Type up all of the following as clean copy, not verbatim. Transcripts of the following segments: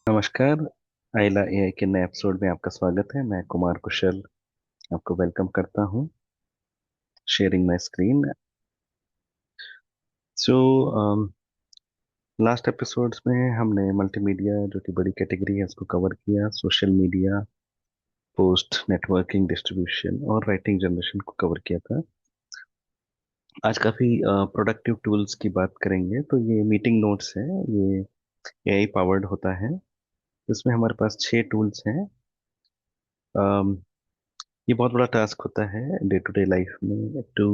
नमस्कार। आइला एआई के नए एपिसोड में आपका स्वागत है। मैं कुमार कुशल आपको वेलकम करता हूँ। Sharing my screen. So last episodes में हमने मल्टीमीडिया जो कि बड़ी कैटेगरी है उसको कवर किया। Social media, post, networking, distribution और राइटिंग जनरेशन को कवर किया था। आज काफ़ी प्रोडक्टिव टूल्स की बात करेंगे। तो ये मीटिंग नोट्स है, ये एआई पावर्ड होता है। इसमें हमारे पास 6 टूल्स हैं। ये बहुत बड़ा टास्क होता है डे टू डे लाइफ में to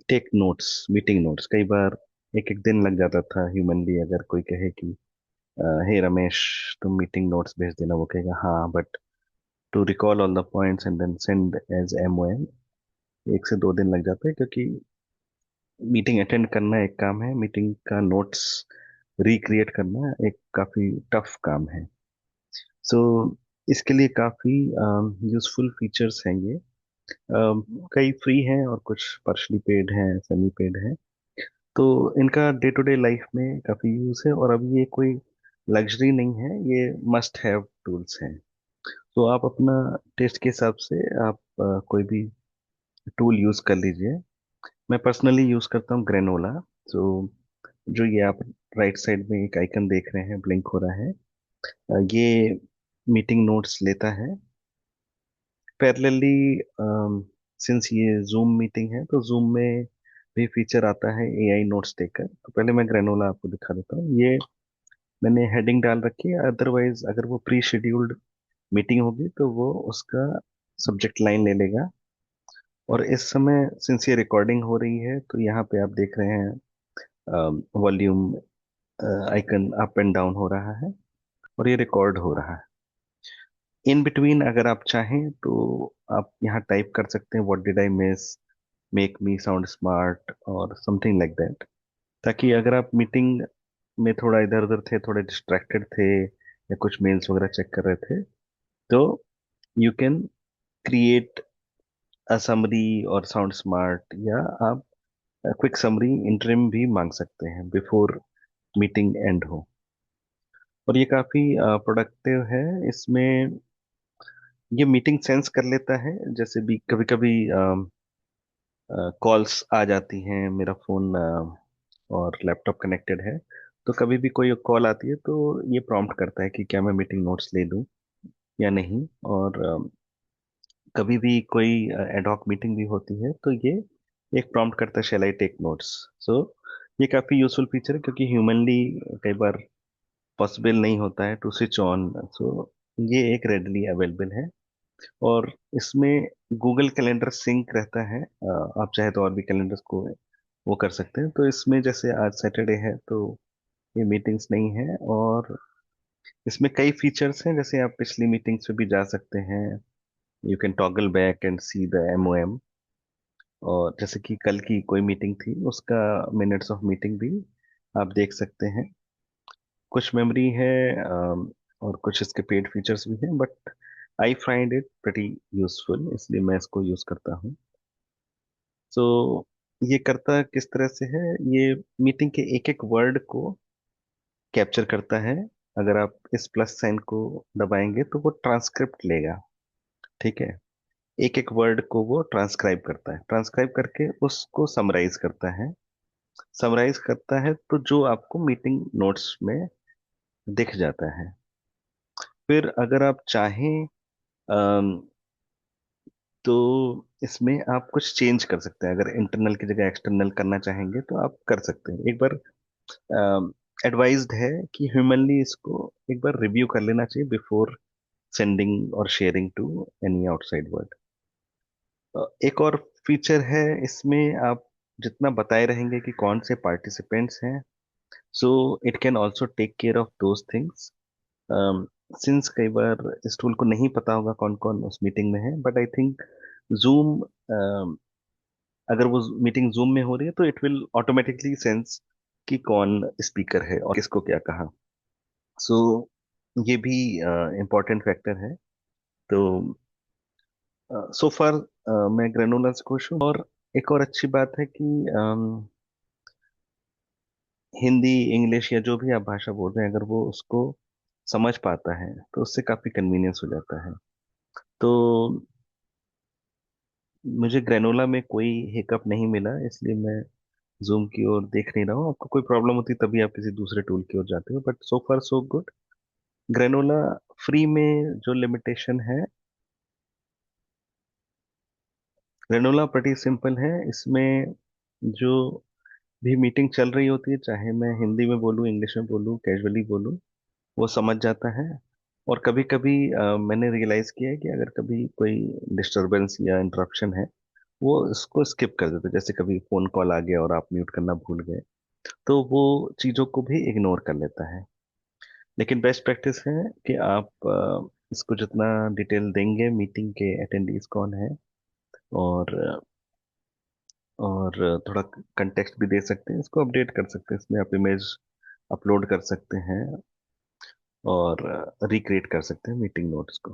take notes, meeting notes. कई बार एक एक दिन लग जाता था ह्यूमनली। अगर कोई कहे कि हे रमेश, तुम मीटिंग नोट्स भेज देना, वो कहेगा हाँ, but to recall all the points and then send as MOM, 1 से 2 दिन लग जाते हैं। क्योंकि मीटिंग अटेंड करना एक काम है, मीटिंग का नोट्स रिक्रिएट करना एक काफी टफ काम है। सो इसके लिए काफी यूजफुल फीचर्स हैं ये। कई फ्री हैं और कुछ पार्शली पेड हैं, सेमी पेड हैं। तो इनका डे टू डे लाइफ में काफी यूज है। और अब ये कोई लग्जरी नहीं है, ये मस्ट हैव टूल्स हैं। तो आप अपना टेस्ट के हिसाब से आप कोई भी टूल यूज कर लीजिए। मैं पर्सनली यूज करता हूँ ग्रेनोला। तो जो ये आप राइट साइड में एक आइकन देख रहे हैं, ब्लिंक हो रहा है, ये मीटिंग नोट्स लेता है पैरेलली। सिंस ये जूम मीटिंग है तो जूम में भी फीचर आता है एआई नोट्स टेकर। तो पहले मैं ग्रेनोला आपको दिखा देता हूँ। ये मैंने हेडिंग डाल रखी है। अदरवाइज अगर वो प्री शेड्यूल्ड मीटिंग होगी तो वो उसका सब्जेक्ट लाइन ले लेगा। और इस समय सिंस ये रिकॉर्डिंग हो रही है तो यहाँ पे आप देख रहे हैं volume icon up and down हो रहा है और ये रिकॉर्ड हो रहा है। इन बिटवीन अगर आप चाहें तो आप यहाँ टाइप कर सकते हैं, what did I miss, make me sound smart और समथिंग लाइक दैट। ताकि अगर आप मीटिंग में थोड़ा इधर उधर थे, थोड़े डिस्ट्रैक्टेड थे या कुछ मेल्स वगैरह चेक कर रहे थे, तो you can create a summary और साउंड स्मार्ट, या आप क्विक समरी इंटरिम भी मांग सकते हैं बिफोर मीटिंग एंड हो। और ये काफी प्रोडक्टिव है। इसमें ये मीटिंग सेंस कर लेता है। जैसे भी कभी कभी कॉल्स आ जाती हैं, मेरा फोन और लैपटॉप कनेक्टेड है, तो कभी भी कोई कॉल आती है तो ये प्रॉम्प्ट करता है कि क्या मैं मीटिंग नोट्स ले लूं या नहीं। और कभी भी कोई एडहॉक मीटिंग भी होती है तो ये एक प्रॉम्प्ट करता है, शैल आई टेक नोट्स। सो ये काफी यूजफुल फीचर है क्योंकि ह्यूमनली कई बार पॉसिबल नहीं होता है टू स्विच ऑन। सो ये एक रेडली अवेलेबल है। और इसमें गूगल कैलेंडर सिंक रहता है। आप चाहे तो और भी कैलेंडर्स को वो कर सकते हैं। तो इसमें जैसे आज सैटरडे है तो ये मीटिंग्स नहीं है। और इसमें कई फीचर्स हैं, जैसे आप पिछली मीटिंग्स पे भी जा सकते हैं। You can toggle back and see the MOM. और जैसे कि कल की कोई मीटिंग थी, उसका मिनट्स ऑफ मीटिंग भी आप देख सकते हैं। कुछ मेमोरी है, और कुछ इसके पेड फीचर्स भी हैं, but I find it pretty useful, इसलिए मैं इसको यूज करता हूँ। तो ये करता किस तरह से है, ये मीटिंग के एक एक वर्ड को कैप्चर करता है। अगर आप इस प्लस साइन को दबाएंगे तो वो ट्रांसक्रिप्ट लेगा। ठीक है। एक एक वर्ड को वो ट्रांसक्राइब करता है, ट्रांसक्राइब करके उसको समराइज करता है। समराइज करता है तो जो आपको मीटिंग नोट्स में दिख जाता है। फिर अगर आप चाहें तो इसमें आप कुछ चेंज कर सकते हैं। अगर इंटरनल की जगह एक्सटर्नल करना चाहेंगे तो आप कर सकते हैं। एक बार एडवाइज्ड है कि ह्यूमनली इसको एक बार रिव्यू कर लेना चाहिए बिफोर सेंडिंग और sharing to any outside world. एक और फीचर है इसमें, आप जितना बताए रहेंगे कि कौन से पार्टिसिपेंट्स हैं, so it can also take care of those things. Since कई बार इस टूल को नहीं पता होगा कौन कौन उस मीटिंग में है, बट आई थिंक जूम, अगर वो मीटिंग जूम में हो रही है तो इट विल ऑटोमेटिकली सेंस कि कौन स्पीकर है और किसको क्या कहा। सो ये भी इम्पोर्टेंट फैक्टर है। तो सो फार मैं ग्रेनोला से खुश हूँ। और एक और अच्छी बात है कि हिंदी इंग्लिश या जो भी आप भाषा बोल रहे हैं, अगर वो उसको समझ पाता है तो उससे काफी कन्वीनियंस हो जाता है। तो मुझे ग्रेनोला में कोई हिकअप नहीं मिला, इसलिए मैं जूम की ओर देख नहीं रहा हूँ। आपको कोई प्रॉब्लम होती है तभी आप किसी दूसरे टूल की ओर जाते हो, but so far so good. Granola free में जो लिमिटेशन है, ग्रेनोला pretty सिंपल है। इसमें जो भी मीटिंग चल रही होती है, चाहे मैं हिंदी में बोलूँ, इंग्लिश में बोलूँ, कैजुअली बोलूँ, वो समझ जाता है। और कभी कभी मैंने रियलाइज किया है कि अगर कभी कोई डिस्टरबेंस या इंटरप्शन है, वो इसको स्किप कर देता है। जैसे कभी फोन कॉल आ गया और आप म्यूट करना भूल गए, तो वो चीजों को भी इग्नोर कर लेता है। लेकिन बेस्ट प्रैक्टिस है कि आप इसको जितना डिटेल देंगे, मीटिंग के अटेंडीज कौन है, और और थोड़ा कंटेक्स्ट भी दे सकते हैं, इसको अपडेट कर सकते हैं, इसमें आप इमेज अपलोड कर सकते हैं और रिक्रिएट कर सकते हैं मीटिंग नोट्स को।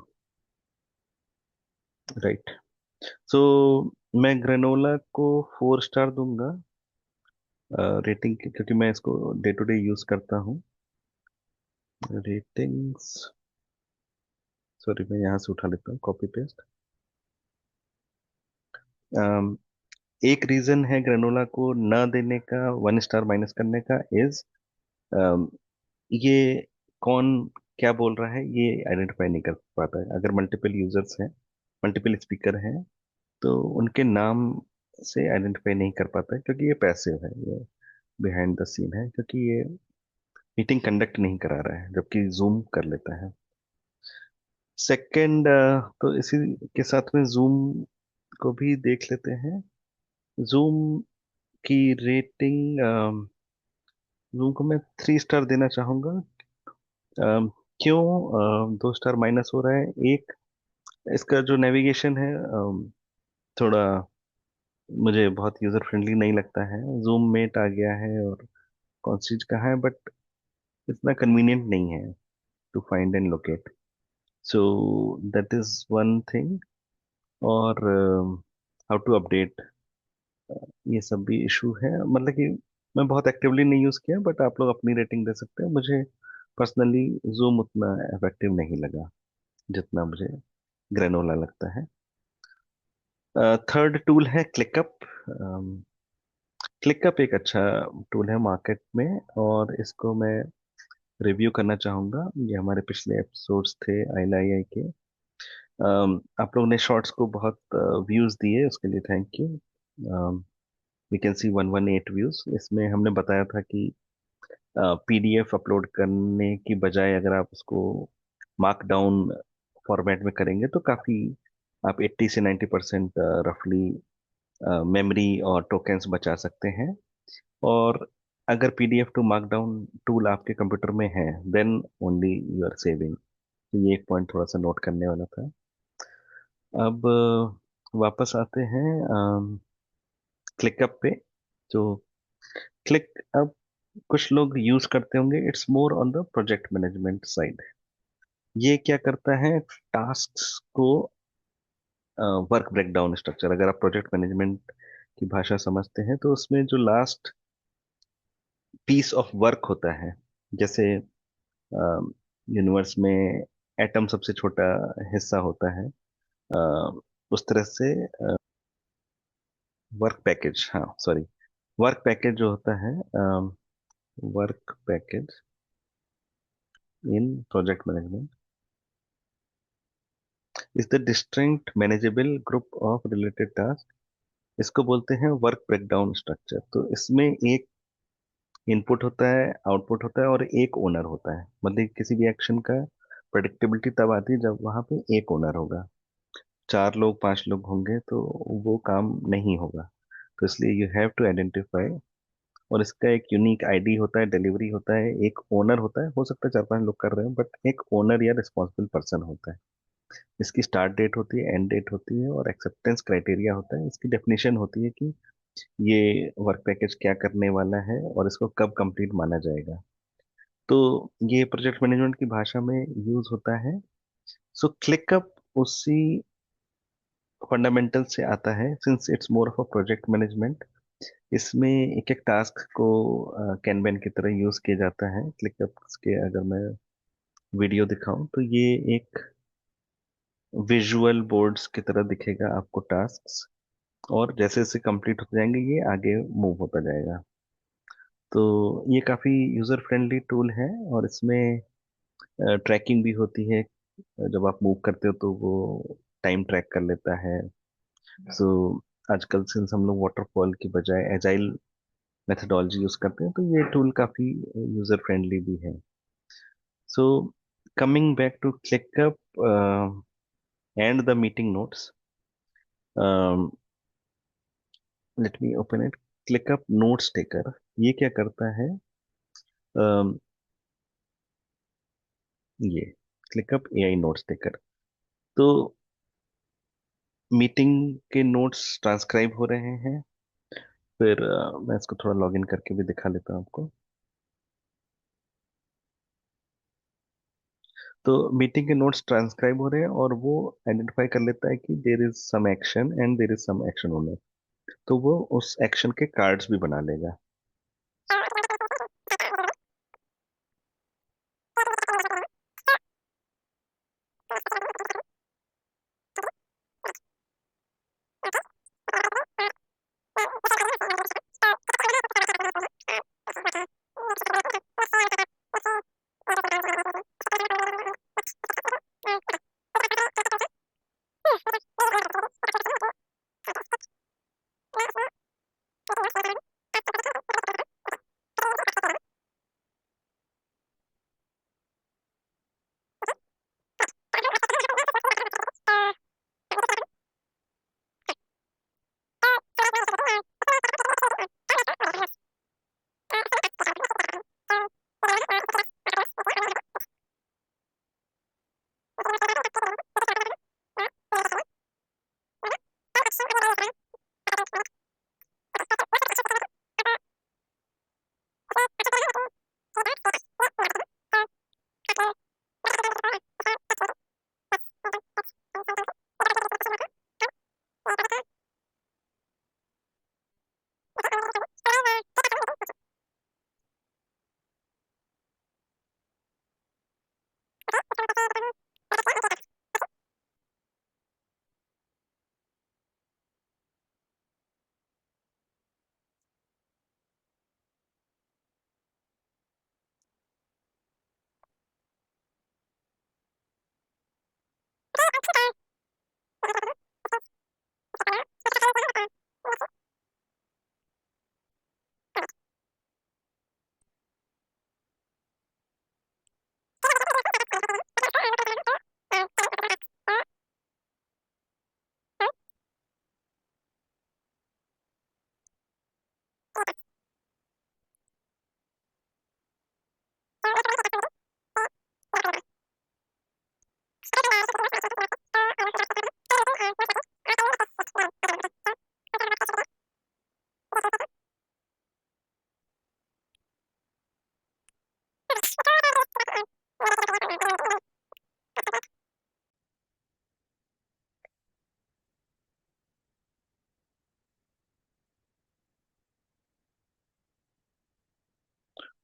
राइट। सो मैं ग्रेनोला को 4 स्टार दूंगा रेटिंग, क्योंकि मैं इसको डे टू डे यूज करता हूँ। रेटिंग्स, सॉरी मैं यहाँ से उठा लेता हूँ, कॉपी पेस्ट। एक रीजन है ग्रेनोला को न देने का, 1 स्टार माइनस करने का, इज ये कौन क्या बोल रहा है ये आइडेंटिफाई नहीं कर पाता है। अगर मल्टीपल यूजर्स हैं, मल्टीपल स्पीकर हैं, तो उनके नाम से आइडेंटिफाई नहीं कर पाता है, क्योंकि ये पैसिव है, ये बिहाइंड द सीन है, क्योंकि ये मीटिंग कंडक्ट नहीं करा रहा है, जबकि जूम कर लेता है। सेकंड, तो इसी के साथ में जूम को भी देख लेते हैं। जूम की रेटिंग, जूम को मैं 3 स्टार देना चाहूंगा। क्यों 2 स्टार माइनस हो रहा है? एक, इसका जो नेविगेशन है थोड़ा मुझे बहुत यूजर फ्रेंडली नहीं लगता है। जूम मेट आ गया है और कौन सी चीज कहाँ है, बट इतना कन्वीनियंट नहीं है to find and locate. So that is one thing. और हाउ टू अपडेट, ये सब भी इशू है। मतलब कि मैं बहुत एक्टिवली नहीं यूज किया, बट आप लोग अपनी रेटिंग दे सकते हैं। मुझे पर्सनली जूम उतना इफेक्टिव नहीं लगा जितना मुझे ग्रेनोला लगता है। थर्ड टूल है क्लिकअप। क्लिकअप एक अच्छा टूल है मार्केट में, और इसको मैं रिव्यू करना चाहूंगा। ये हमारे पिछले एपिसोड्स थे आई आई के। आप लोगों ने शॉर्ट्स को बहुत व्यूज दिए, उसके लिए thank you. We can see 118 views. इसमें हमने बताया था कि पीडीएफ अपलोड करने की बजाय अगर आप उसको मार्कडाउन फॉर्मेट में करेंगे तो काफ़ी, आप 80 से 90% रफली मेमोरी और टोकेंस बचा सकते हैं। और अगर पीडीएफ टू मार्कडाउन टूल आपके कंप्यूटर में है, then only you are saving. तो ये एक पॉइंट थोड़ा सा नोट करने वाला था। अब वापस आते हैं क्लिकअप पे। तो क्लिकअप कुछ लोग यूज करते होंगे, it's more on the project management side. ये क्या करता है, टास्क्स को वर्क ब्रेकडाउन स्ट्रक्चर, अगर आप प्रोजेक्ट मैनेजमेंट की भाषा समझते हैं तो उसमें जो लास्ट पीस ऑफ वर्क होता है, जैसे यूनिवर्स में एटम सबसे छोटा हिस्सा होता है, अ, उस तरह से वर्क पैकेज, हाँ सॉरी, वर्क पैकेज जो होता है, work package in project management is the distinct manageable group of related task. इसको बोलते हैं वर्क ब्रेकडाउन स्ट्रक्चर। तो इसमें एक इनपुट होता है, आउटपुट होता है, और एक ओनर होता है। मतलब किसी भी एक्शन का प्रेडिक्टेबिलिटी तब आती है जब वहां पे एक ओनर होगा। 4 लोग 5 लोग होंगे तो वो काम नहीं होगा। तो इसलिए यू हैव टू आइडेंटिफाई, और इसका एक यूनिक आईडी होता है, डिलीवरी होता है, एक ओनर होता है। हो सकता है 4 5 लोग कर रहे हो, बट एक ओनर या रिस्पॉन्सिबल पर्सन होता है। इसकी स्टार्ट डेट होती है, एंड डेट होती है, और एक्सेप्टेंस क्राइटेरिया होता है। इसकी डेफिनेशन होती है कि ये वर्क पैकेज क्या करने वाला है और इसको कब कंप्लीट माना जाएगा। तो ये प्रोजेक्ट मैनेजमेंट की भाषा में यूज होता है। सो क्लिकअप उसी फंडामेंटल से आता है, since it's more of a project management. इसमें एक एक टास्क को कैनबैन की तरह यूज किया जाता है। क्लिकअप के अगर मैं वीडियो दिखाऊं तो ये एक विजुअल बोर्ड्स की तरह दिखेगा आपको टास्क्स, और जैसे जैसे कंप्लीट होते जाएंगे ये आगे मूव होता जाएगा। तो ये काफ़ी यूज़र फ्रेंडली टूल है, और इसमें ट्रैकिंग भी होती है। जब आप मूव करते हो तो वो टाइम ट्रैक कर लेता है। सो आजकल सिंस हम लोग वाटरफॉल की बजाय एजाइल मेथडोलॉजी यूज करते हैं, तो ये टूल काफ़ी यूज़र फ्रेंडली भी है। So coming back to ClickUp and the meeting notes, let me open it. ClickUp notes taker ये क्या करता है? um, ये ClickUp AI नोट्स टेकर, तो मीटिंग के नोट्स ट्रांसक्राइब हो रहे हैं। फिर मैं इसको थोड़ा लॉगिन करके भी दिखा लेता हूँ आपको। तो मीटिंग के नोट्स ट्रांसक्राइब हो रहे हैं, और वो आइडेंटिफाई कर लेता है कि there is some action and there is some action owner, तो वो उस एक्शन के कार्ड्स भी बना लेगा।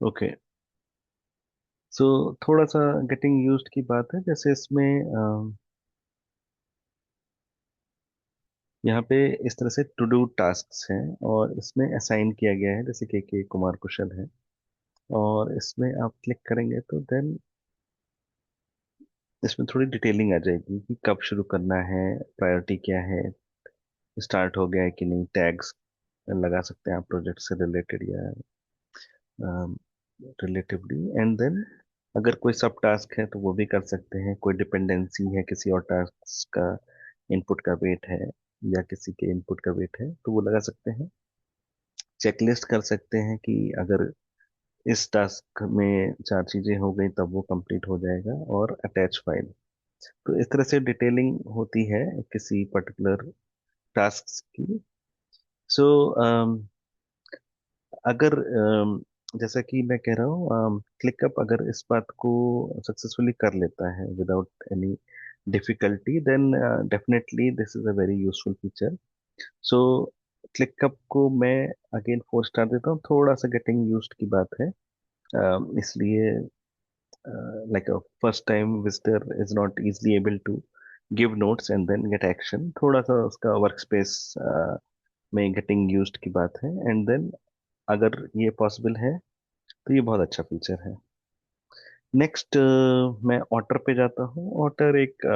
ओके, सो थोड़ा सा गेटिंग यूज्ड की बात है। जैसे इसमें यहाँ पे इस तरह से टू डू टास्क्स हैं, और इसमें असाइन किया गया है, जैसे के कुमार कुशल है। और इसमें आप क्लिक करेंगे तो देन इसमें थोड़ी डिटेलिंग आ जाएगी कि कब शुरू करना है, प्रायोरिटी क्या है, स्टार्ट हो गया है कि नहीं, टैग्स लगा सकते हैं आप प्रोजेक्ट से रिलेटेड या रिलेटिवली। एंड देन अगर कोई सब टास्क है तो वो भी कर सकते हैं, कोई डिपेंडेंसी है किसी और टास्क का, इनपुट का वेट है या किसी के इनपुट का वेट है, तो वो लगा सकते हैं। चेकलिस्ट कर सकते हैं कि अगर इस टास्क में चार चीजें हो गई तब वो कंप्लीट हो जाएगा, और अटैच फाइल। तो इस तरह से डिटेलिंग होती है किसी पर्टिकुलर टास्क की। सो अगर जैसा कि मैं कह रहा हूँ, क्लिकअप अगर इस बात को सक्सेसफुली कर लेता है without any difficulty, then definitely this is a very useful feature. So ClickUp को मैं अगेन 4 स्टार देता हूँ, थोड़ा सा गेटिंग यूज्ड की बात है। इसलिए like a first time visitor is not easily able to give notes and then get action, थोड़ा सा उसका वर्क स्पेस में गेटिंग यूज्ड की बात है। एंड देन अगर ये पॉसिबल है तो ये बहुत अच्छा फीचर है। नेक्स्ट मैं ऑटर पे जाता हूँ। ऑटर एक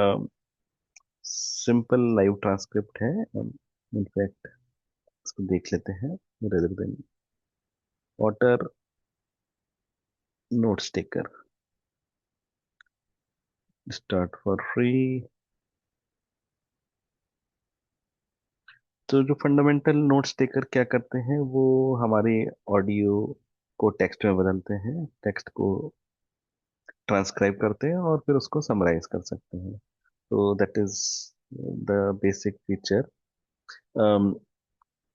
सिंपल लाइव ट्रांसक्रिप्ट है। इनफैक्ट इसको देख लेते हैं rather than Otter notes taker, start for free. तो जो फंडामेंटल नोट्स टेकर क्या करते हैं, वो हमारे ऑडियो को टेक्स्ट में बदलते हैं, टेक्स्ट को ट्रांसक्राइब करते हैं और फिर उसको समराइज कर सकते हैं। तो that is the basic feature.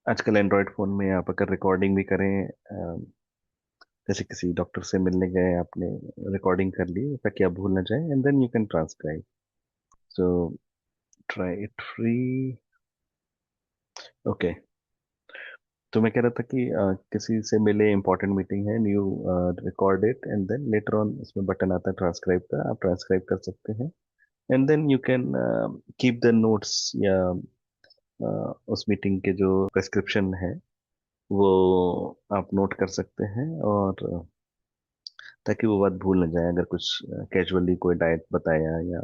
आजकल एंड्रॉयड फोन में आप अगर रिकॉर्डिंग भी करें, जैसे किसी डॉक्टर से मिलने गए, आपने रिकॉर्डिंग कर ली ताकि आप भूल ना जाए, and then you can transcribe. So try it free. Okay. तो मैं कह रहा था कि किसी से मिले, इंपॉर्टेंट मीटिंग है, new record it and then later on इसमें बटन आता है ट्रांसक्राइब का, आप ट्रांसक्राइब कर सकते हैं। And then you can keep the notes, या उस मीटिंग के जो प्रेस्क्रिप्शन है वो आप नोट कर सकते हैं, और ताकि वो बात भूल ना जाए। अगर कुछ कैजुअली कोई डाइट बताया या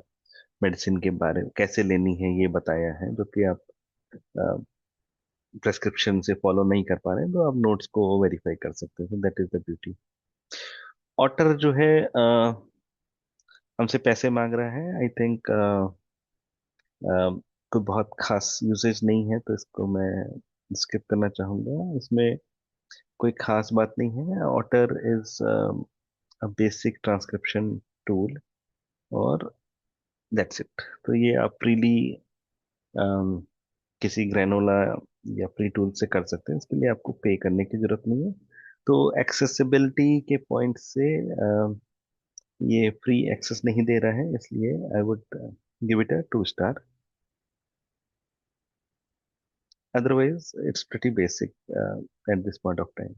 मेडिसिन के बारे में कैसे लेनी है ये बताया है, जो कि आप प्रेस्क्रिप्शन से फॉलो नहीं कर पा रहे हैं, तो आप नोट्स को वेरीफाई कर सकते हैं। That is the beauty. Otter जो है हमसे पैसे मांग रहा है। आई थिंक कोई बहुत खास यूसेज नहीं है, तो इसको मैं स्किप करना चाहूंगा। इसमें कोई खास बात नहीं है। Otter is a basic transcription tool, और दैट्स इट। तो ये आप फ्रीली किसी ग्रेनोला या फ्री टूल से कर सकते हैं, इसके लिए आपको पे करने की जरूरत नहीं है। तो एक्सेसिबिलिटी के पॉइंट से ये फ्री एक्सेस नहीं दे रहा है, इसलिए I would give it a 2 star. Otherwise it's pretty basic at this point of time.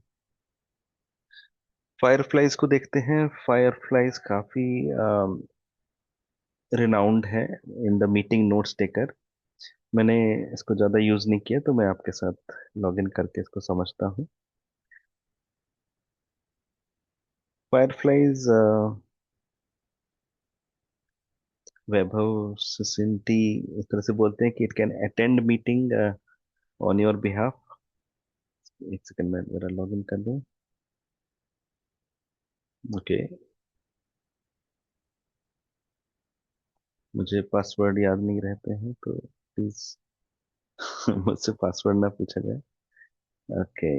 Fireflies को देखते हैं। फायरफ्लाइज काफी रिनाउंड है in the meeting notes taker. मैंने इसको ज़्यादा यूज़ नहीं किया, तो मैं आपके साथ लॉगिन करके इसको समझता हूँ। फायरफ्लाइज वैभव सिसिंटी इस तरह से बोलते हैं कि it can attend meeting on your behalf. एक सेकंड में जरा लॉगिन कर दूँ। ओके। मुझे पासवर्ड याद नहीं रहते हैं, तो प्लीज़ मुझसे पासवर्ड ना पूछा जाए। Okay.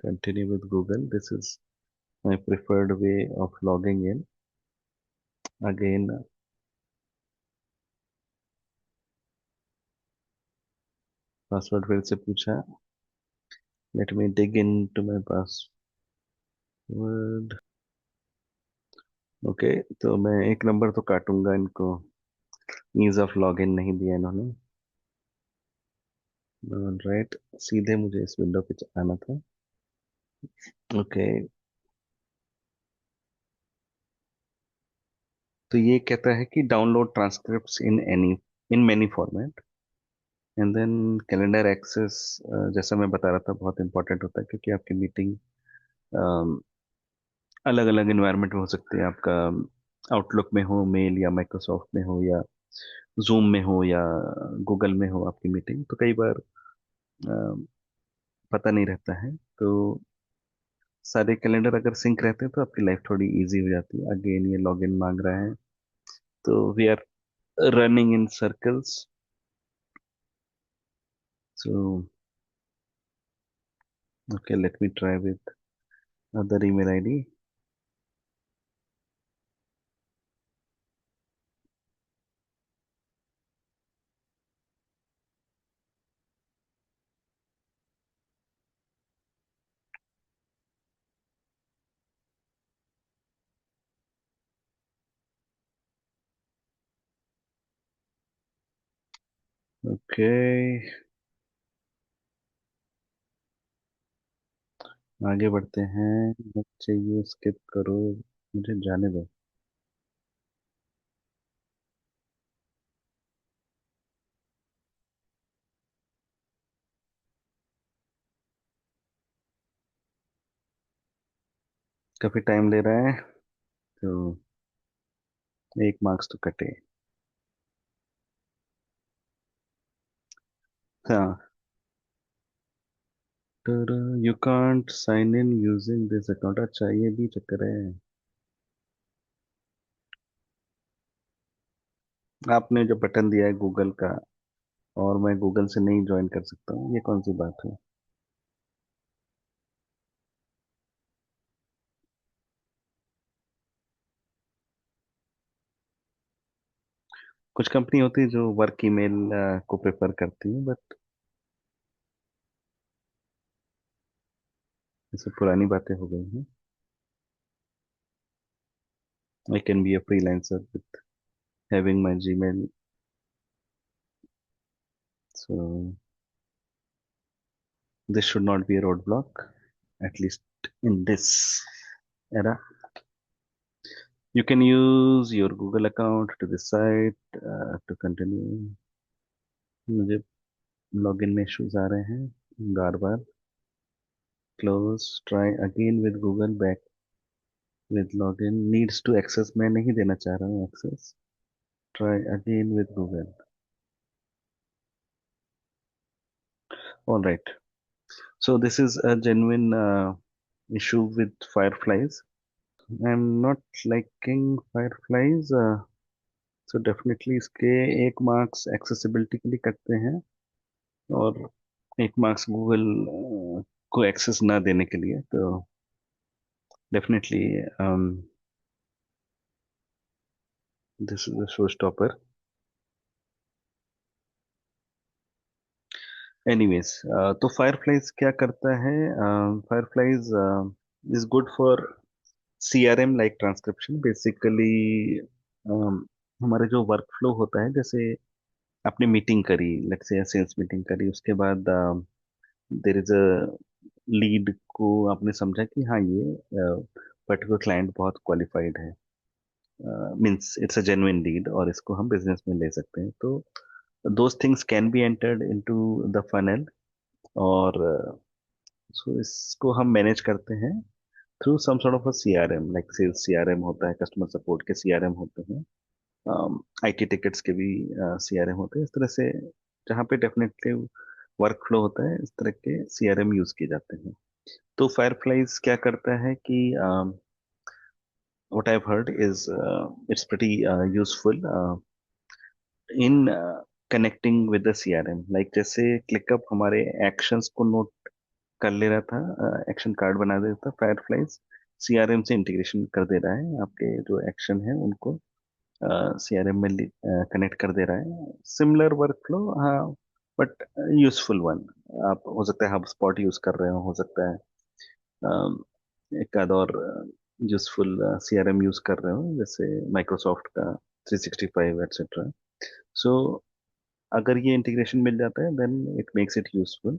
Continue with Google, this is my preferred way of logging in. Again password फिर से पूछा। Let me dig into my password. Okay. तो मैं एक नंबर तो काटूंगा इनको, ईज ऑफ लॉगिन नहीं दिया इन्होंने। राइट, सीधे मुझे इस विंडो पे आना था। ओके। तो ये कहता है कि download transcripts in any, in many format. And then calendar access, जैसा मैं बता रहा था, बहुत इंपॉर्टेंट होता है, क्योंकि आपकी मीटिंग अलग अलग इन्वायरमेंट में हो सकती है। आपका आउटलुक में हो, मेल या माइक्रोसॉफ्ट में हो, या जूम में हो, या गूगल में हो आपकी मीटिंग, तो कई बार पता नहीं रहता है। तो सारे कैलेंडर अगर सिंक रहते हैं तो आपकी लाइफ थोड़ी इजी हो जाती है। अगेन ये लॉगिन मांग रहा है, तो we are running in circles. So okay, let me try with other email ID. Okay, आगे बढ़ते हैं। मत चाहिए, स्किप करो, मुझे जाने दो। काफी टाइम ले रहा है, तो एक मार्क्स तो कटे। हाँ, you can't sign in using this account, अच्छा ये भी चक्कर है। आपने जो बटन दिया है गूगल का, और मैं गूगल से नहीं ज्वाइन कर सकता हूँ, ये कौन सी बात है? कुछ कंपनी होती है जो वर्क ईमेल को प्रेफर करती है, बट ये सब पुरानी बातें हो गई हैं। I can be a freelancer with having my Gmail, so this should not be a roadblock, at least in this era. You can use your Google account to the site to continue. मुझे login में issues आ रहे हैं बार बार। Close, try again with Google, back with login, needs to access, मैं नहीं देना चाह रहा हूँ एक्सेस। Try again with Google. All right, so this is a genuine issue with fireflies. I'm not liking fireflies. So definitely इसके एक marks accessibility के लिए कटते हैं, और एक मार्क्स गूगल को एक्सेस ना देने के लिए, तो definitely this is a show stopper. Anyways, तो फायरफ्लाइज क्या करता है? Fireflies is good for CRM like transcription basically. हमारे जो वर्क फ्लो होता है, जैसे आपने मीटिंग करी, लेट्स से सेल्स मीटिंग करी, उसके बाद देर इज अ लीड को आपने समझा कि हाँ ये पर्टिकुलर क्लाइंट बहुत क्वालिफाइड है, means it's a genuine lead और इसको हम बिजनेस में ले सकते हैं, तो those things can be entered into the funnel, और सो इसको हम मैनेज करते हैं through some sort of a CRM, like sales CRM होता है, कस्टमर सपोर्ट के सीआरएम होते हैं, आईटी टिकट्स के भी सीआरएम होते हैं, इस तरह से जहाँ पे डेफिनेटली वर्क फ्लो होता है, इस तरह के सीआरएम यूज किए जाते हैं। तो फायरफ्लाइज क्या करता है कि what I've heard is it's pretty useful in connecting with the CRM. Like जैसे ClickUp हमारे एक्शंस को नोट कर ले रहा था, एक्शन कार्ड बना दे रहा था, फायरफ्लाइज सीआरएम से इंटीग्रेशन कर दे रहा है, आपके जो एक्शन है उनको सीआरएम में कनेक्ट कर दे रहा है। सिमिलर वर्क फ्लो, हाँ, बट यूजफुल वन। आप हो सकता है हब स्पॉट यूज कर रहे हो सकता है एक आध और यूजफुल सीआरएम यूज कर रहे हो, जैसे माइक्रोसॉफ्ट का 365 एटसेट्रा। सो अगर ये इंटीग्रेशन मिल जाता है, then it makes it useful.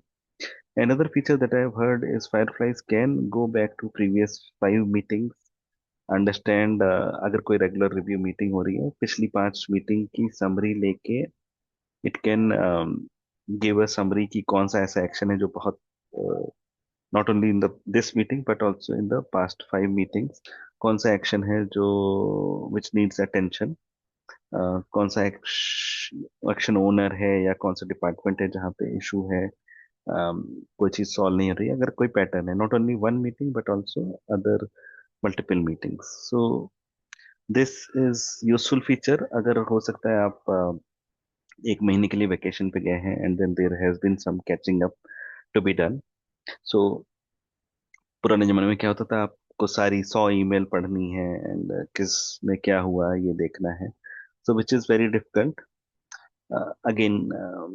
Another feature that I have heard is Fireflies can go back to previous 5 meetings, understand अगर कोई रेगुलर रिव्यू मीटिंग हो रही है, पिछली 5 मीटिंग की समरी लेके it can give a summary कि कौन सा ऐसा एक्शन है जो बहुत, not only in the this meeting but also in the past 5 meetings, कौन सा एक्शन है जो विच नीड्स अटेंशन, कौन सा एक्शन ओनर है या कौन सा डिपार्टमेंट है जहाँ पे इशू है, कोई चीज सॉल्व नहीं हो रही है, अगर कोई पैटर्न है, not only one meeting but also other multiple meetings. So this is useful feature. अगर हो सकता है आप एक महीने के लिए वेकेशन पे गए हैं and then there has been some catching up to be done. So पुराने जमाने में क्या होता था, आपको सारी 100 ईमेल पढ़नी है एंड किस में क्या हुआ ये देखना है, so which is very difficult. Again,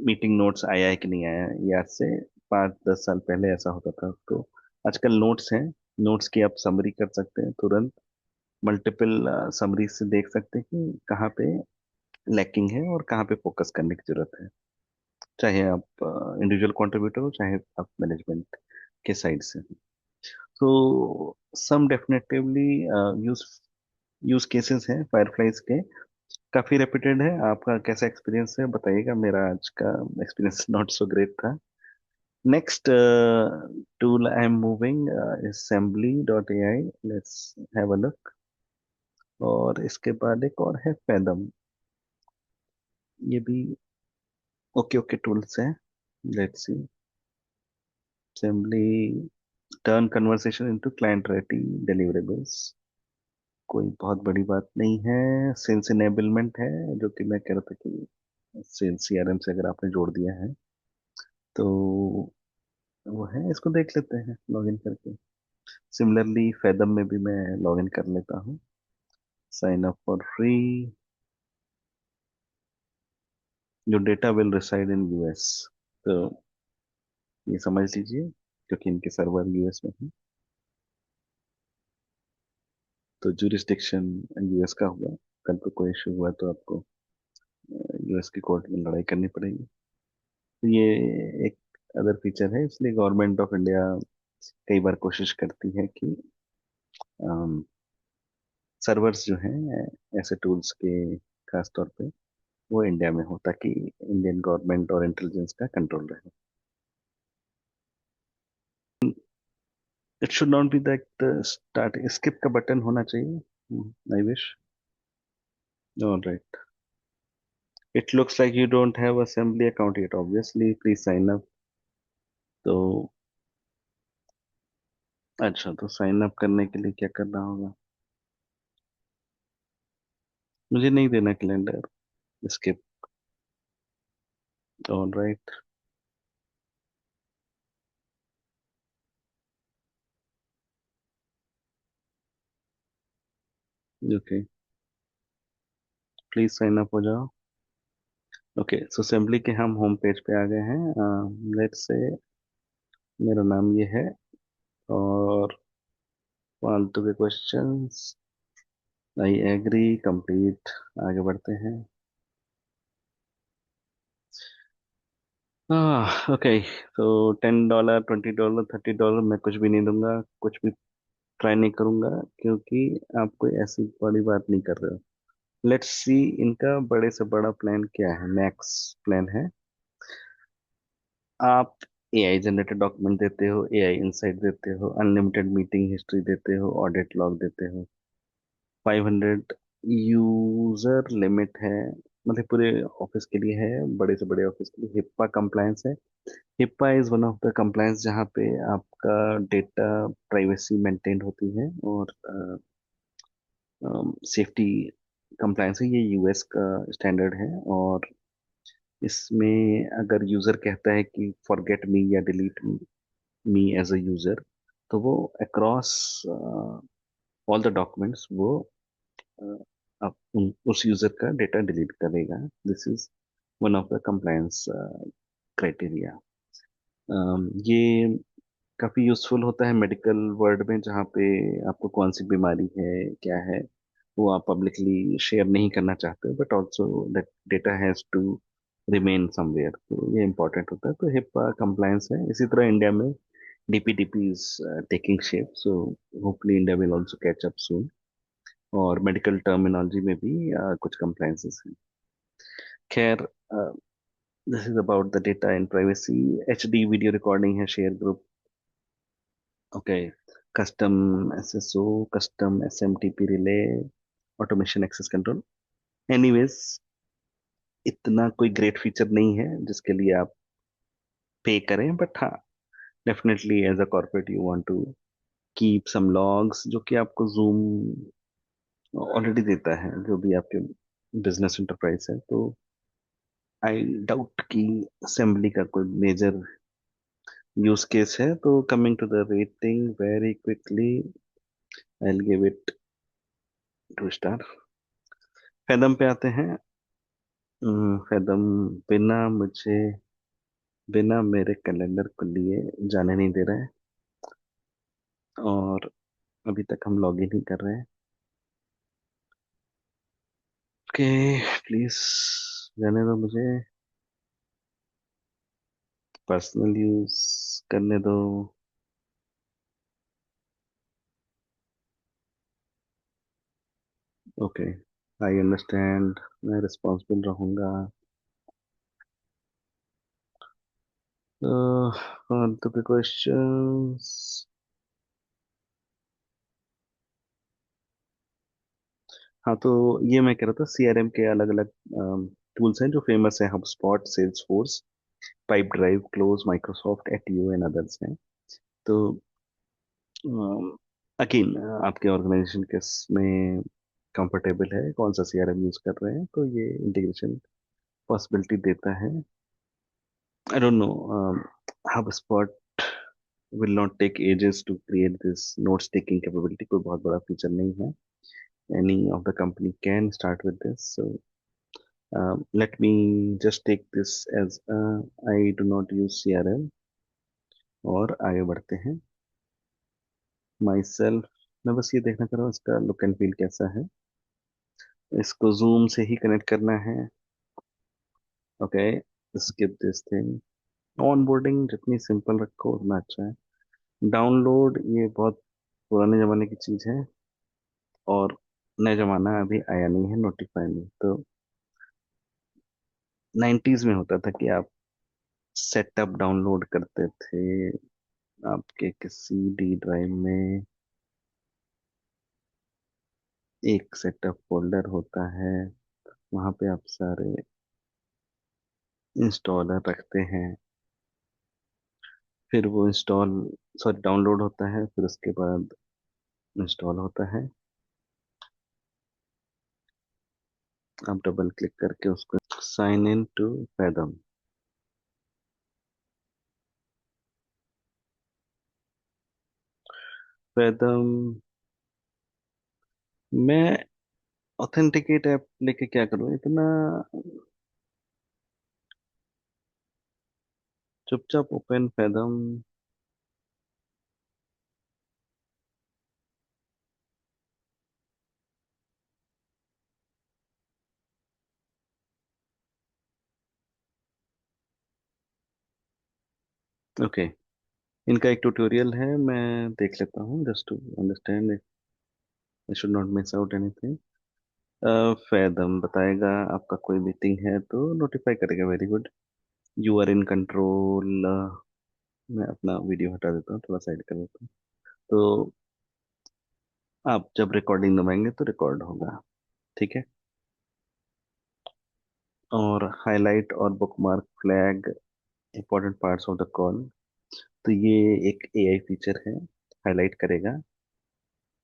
meeting notes आया है कि नहीं आया है, ये आज से 5-10 साल पहले ऐसा होता था, तो आजकल नोट्स हैं, नोट्स की आप समरी कर सकते हैं तुरंत, मल्टीपल समरी से देख सकते हैं कि कहाँ पे लैकिंग है और कहाँ पे फोकस करने की जरूरत है। चाहे आप इंडिविजुअल कंट्रीब्यूटर हो, चाहे आप मैनेजमेंट के साइड से। तो सम डेफिनेटिवली यूज यूज केसेस हैं फायरफ्लाइज के, काफी रेप्यूटेड है। आपका कैसा एक्सपीरियंस है बताइएगा, मेरा आज का एक्सपीरियंस नॉट सो ग्रेट था। Next tool I am moving assembly.ai, let's have a look. और इसके बाद एक और है फैदम, ये भी ओके ओके टूल्स हैं। Let's see. assembly turn conversation into client ready deliverables, कोई बहुत बड़ी बात नहीं है। सेल्स इनेबलमेंट है, जो कि मैं कह रहा था कि सेल्स सीआरएम से अगर आपने जोड़ दिया है तो वो है, इसको देख लेते हैं लॉगिन करके। सिमिलरली फैदम में भी मैं लॉगिन कर लेता हूँ। Sign up for free. जो data will reside in US, तो ये समझ लीजिए, क्योंकि इनके सर्वर यूएस में है, तो जुरिस्डिक्शन यूएस का हुआ। कल को कोई इशू हुआ तो आपको यूएस की कोर्ट में लड़ाई करनी पड़ेगी। तो ये एक अदर फीचर है, इसलिए गवर्नमेंट ऑफ इंडिया कई बार कोशिश करती है कि सर्वर्स जो हैं ऐसे टूल्स के, खास तौर पे वो इंडिया में हो, ताकि इंडियन गवर्नमेंट और इंटेलिजेंस का कंट्रोल रहे। It should not be that start skip का बटन होना चाहिए। I wish. Alright, it looks like you don't have assembly account yet, obviously please sign up. तो अच्छा, तो साइन अप करने के लिए क्या करना होगा? मुझे नहीं देना calendar, skip. Alright, okay, please sign up हो जाओ। ओके, सो असेंबली के हम होम पेज पे आ गए हैं। लेट्स से मेरा नाम ये है, और फालतू के क्वेश्चंस, आई एग्री, कंप्लीट, आगे बढ़ते हैं। ओके, तो $10, $20, $30 मैं कुछ भी नहीं दूंगा, कुछ भी ट्राई नहीं करूंगा, क्योंकि आप कोई ऐसी बड़ी बात नहीं कर रहे हो। लेट्स सी इनका बड़े से बड़ा प्लान क्या है। मैक्स प्लान है, आप एआई जनरेटेड डॉक्यूमेंट देते हो, एआई इंसाइट देते हो, अनलिमिटेड मीटिंग हिस्ट्री देते हो, ऑडिट लॉग देते हो, 500 यूजर लिमिट है, मतलब पूरे ऑफिस के लिए है, बड़े से बड़े ऑफिस के लिए। हिप्पा कंप्लायंस है। HIPAA is one of the compliance जहाँ पे आपका डेटा प्राइवेसी मेंटेन होती है, और सेफ्टी कंप्लायंस है। ये यूएस का स्टैंडर्ड है, और इसमें अगर यूजर कहता है कि फॉरगेट मी या delete me as a user, तो वो अक्रॉस ऑल द डॉक्यूमेंट्स वो अ, उस यूजर का डेटा डिलीट करेगा। This is one of the compliance criteria. ये काफी यूजफुल होता है मेडिकल वर्ल्ड में, जहाँ पे आपको कौन सी बीमारी है, क्या है, वो आप पब्लिकली शेयर नहीं करना चाहते, but also that data has to remain somewhere, तो ये इंपॉर्टेंट होता है। तो हिप्पा कंप्लायंस है। इसी तरह इंडिया में DPDP is taking shape, so hopefully India will also catch up soon. और मेडिकल टर्मिनोलॉजी में भी कुछ कंप्लायंसेस हैं। खैर, this is about the data and privacy. HD video recording है, share group, okay, custom SSO, custom SMTP relay, automation access control. Anyways, इतना कोई great feature नहीं है जिसके लिए आप पे करें, बट हाँ, definitely as a corporate you want to keep some logs, जो कि आपको जूम ऑलरेडी देता है, जो भी आपके बिजनेस इंटरप्राइज है। तो आई डाउट कि असेंबली का कोई मेजर यूज केस है। तो coming to the rating very quickly, I will give it 2 star. Fathom पे आते हैं। फेदम बिना मुझे, बिना मेरे कैलेंडर को लिए जाने नहीं दे रहे हैं, और अभी तक हम लॉग इन ही कर रहे हैं। ओके, प्लीज जाने दो मुझे। पर्सनल यूज करने दो। ओके, आई अंडरस्टैंड, मैं रिस्पॉन्सिबल रहूंगा। फालतू के क्वेश्चंस। हाँ, तो ये मैं कह रहा था, सीआरएम के अलग अलग टूल्स हैं जो फेमस हैं, HubSpot, Salesforce, pipe drive, close, Microsoft ATO and others हैं। तो अगेन, आपके ऑर्गेनाइजेशन किस में कंफर्टेबल है, कौन सा सीआरएम यूज कर रहे हैं, तो ये इंटीग्रेशन पॉसिबिलिटी देता है। I don't know, HubSpot will not take ages to create this notes taking capability, कोई बहुत बड़ा फीचर नहीं है। Any of the company can start with this. So let me just take this as I do not use CRM, और आगे बढ़ते हैं। My self, मैं बस ये देखना चाह रहा हूँ इसका लुक एंड फील कैसा है। इसको जूम से ही कनेक्ट करना है। Okay, skip this thing. On boarding जितनी सिंपल रखो उतना अच्छा है। डाउनलोड ये बहुत पुराने जमाने की चीज है, और नया जमाना अभी आया नहीं है नोटिफाई में। तो 90s में होता था कि आप सेटअप डाउनलोड करते थे आपके किसी डी ड्राइव में। एक सेटअप फोल्डर होता है, वहां पे आप सारे इंस्टॉलर रखते हैं। फिर वो इंस्टॉल, सॉरी, डाउनलोड होता है, फिर उसके बाद इंस्टॉल होता है। आप डबल क्लिक करके उसको sign in to Fathom. Fathom मैं ऑथेंटिकेट ऐप लेके क्या करूँ इतना, चुपचाप ओपन फैदम। ओके, इनका एक ट्यूटोरियल है, मैं देख लेता हूँ just to understand, I should not miss out anything. Fathom बताएगा आपका कोई मीटिंग है तो नोटिफाई करेगा, very good. You are in control. मैं अपना वीडियो हटा देता हूँ, थोड़ा साइड कर देता हूँ। तो आप जब रिकॉर्डिंग दबाएंगे तो रिकॉर्ड होगा, ठीक है। और हाईलाइट और bookmark flag important parts of the call, तो ये एक एआई फीचर है, हाईलाइट करेगा।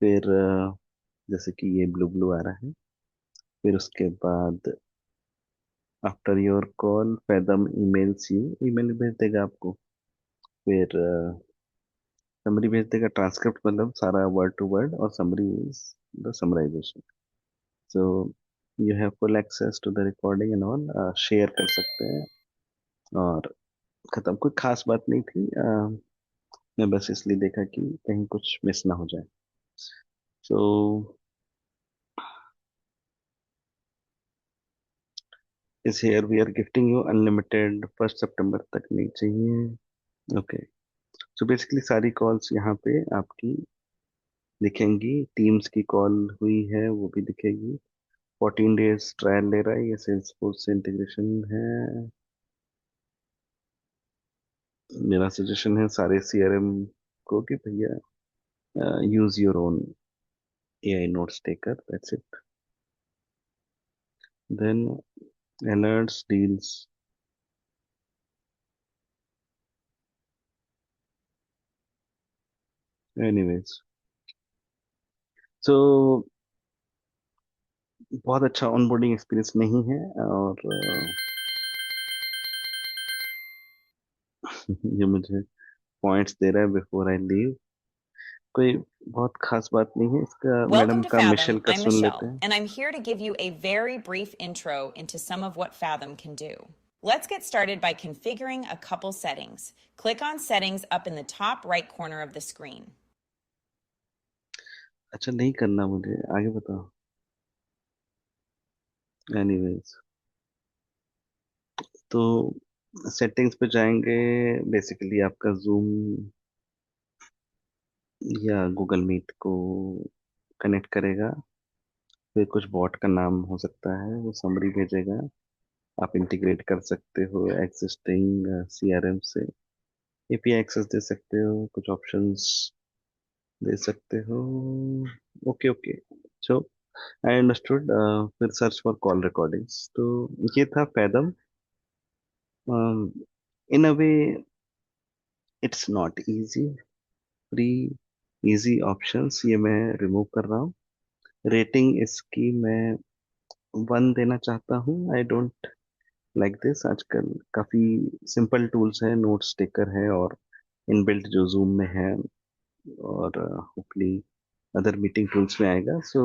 फिर जैसे कि ये ब्लू ब्लू आ रहा है, फिर उसके बाद after your call fathom emails you, email भेज देगा आपको। फिर समरी भेज देगा, ट्रांसक्रिप्ट मतलब सारा वर्ड टू वर्ड, और summary is the summarization. So you have full access to the recording and all, share कर सकते हैं। और खत्म, कोई खास बात नहीं थी। मैं बस इसलिए देखा कि कहीं कुछ मिस ना हो जाए। सो इस here we are gifting you unlimited, 1 सितंबर तक नहीं चाहिए। ओके, सो बेसिकली सारी कॉल्स यहाँ पे आपकी दिखेंगी। टीम्स की कॉल हुई है वो भी दिखेगी। 14 डेज ट्रायल ले रहा है, ये सेल्सफोर्स से इंटीग्रेशन है। मेरा सजेशन है सारे सीआरएम को कि भैया use your own AI notes taker, that's it. Then alerts, deals, anyways. So बहुत अच्छा ऑनबोर्डिंग एक्सपीरियंस नहीं है, और ये मुझे पॉइंट्स दे रहा है बिफोर आई लीव। कोई बहुत खास बात नहीं है इसका, Welcome मैडम to का, Fathom. मिशेल का I'm सुन लेते Michelle, हैं। and I'm here to give you a very brief intro into some of what Fathom can do. Let's get started by configuring a couple settings. Click on Settings up in the top right corner of the screen. अच्छा, नहीं करना मुझे, आगे बताओ। Anyways, तो settings पे जाएंगे। Basically आपका जूम या गूगल मीट को कनेक्ट करेगा। फिर कुछ बॉट का नाम हो सकता है, वो समरी भेजेगा। आप इंटीग्रेट कर सकते हो एग्जिस्टिंग सीआरएम से, एपीआई एक्सेस दे सकते हो, कुछ ऑप्शंस दे सकते हो। Okay okay, so I understood. फिर सर्च फॉर कॉल रिकॉर्डिंग्स, तो ये था fathom. In a way it's not easy. Free easy options ये मैं रिमूव कर रहा हूँ। रेटिंग इसकी मैं 1 देना चाहता हूँ। I don't like this. आजकल काफी सिंपल टूल्स हैं, नोट्स टेकर है और इनबिल्ट जो जूम में है, और होपली अदर मीटिंग टूल्स में आएगा। So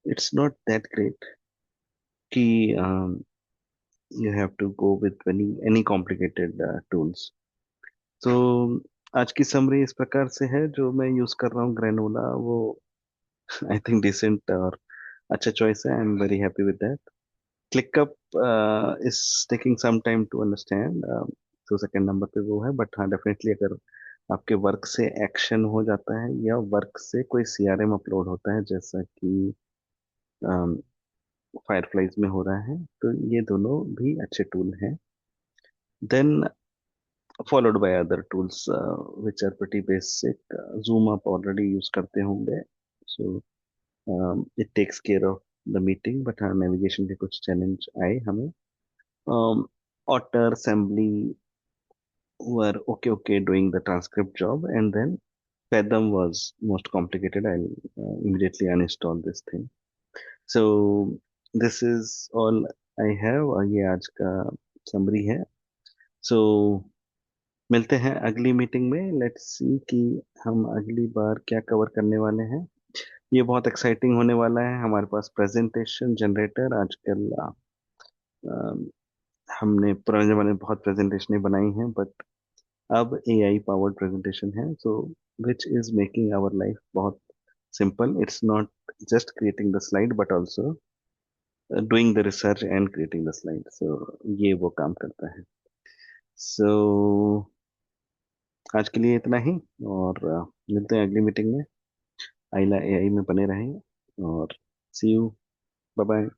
it's not that great कि you have to go with any complicated tools. तो आज की समरी इस प्रकार से है। जो मैं यूज कर रहा हूँ ग्रेनोला, वो आई थिंक डिसेंट और अच्छा चॉइस है। I am very happy with that. ClickUp is taking some time to understand. तो सेकंड नंबर पे वो है, बट हाँ डेफिनेटली अगर आपके वर्क से एक्शन हो जाता है या वर्क से कोई सीआरएम अपलोड होता है, जैसा कि फायरफ्लाइज में हो रहा है, तो ये दोनों भी अच्छे टूल हैं। Then followed by other tools which are pretty basic. Zoom आप ऑलरेडी यूज करते होंगे, so it takes care of the meeting. But हाँ नेविगेशन के कुछ चैलेंज आए हमें। Otter, Assembly were okay doing the transcript job, and then Fathom was most complicated. I'll immediately uninstall this thing. So this is all I have, और ये आज का summary है। So मिलते हैं अगली मीटिंग में। लेट्स सी कि हम अगली बार क्या कवर करने वाले हैं। ये बहुत एक्साइटिंग होने वाला है। हमारे पास प्रेजेंटेशन जनरेटर आजकल, हमने पुराने जमाने में बहुत प्रेजेंटेशनें बनाई हैं, बट अब एआई पावर्ड प्रेजेंटेशन है, so which is making our life बहुत simple. It's not just creating the slide but also doing the research and creating the slide. So ये वो काम करता है। सो आज के लिए इतना ही, और मिलते हैं अगली मीटिंग में। आइला एआई में बने रहें, और सी यू। Bye bye.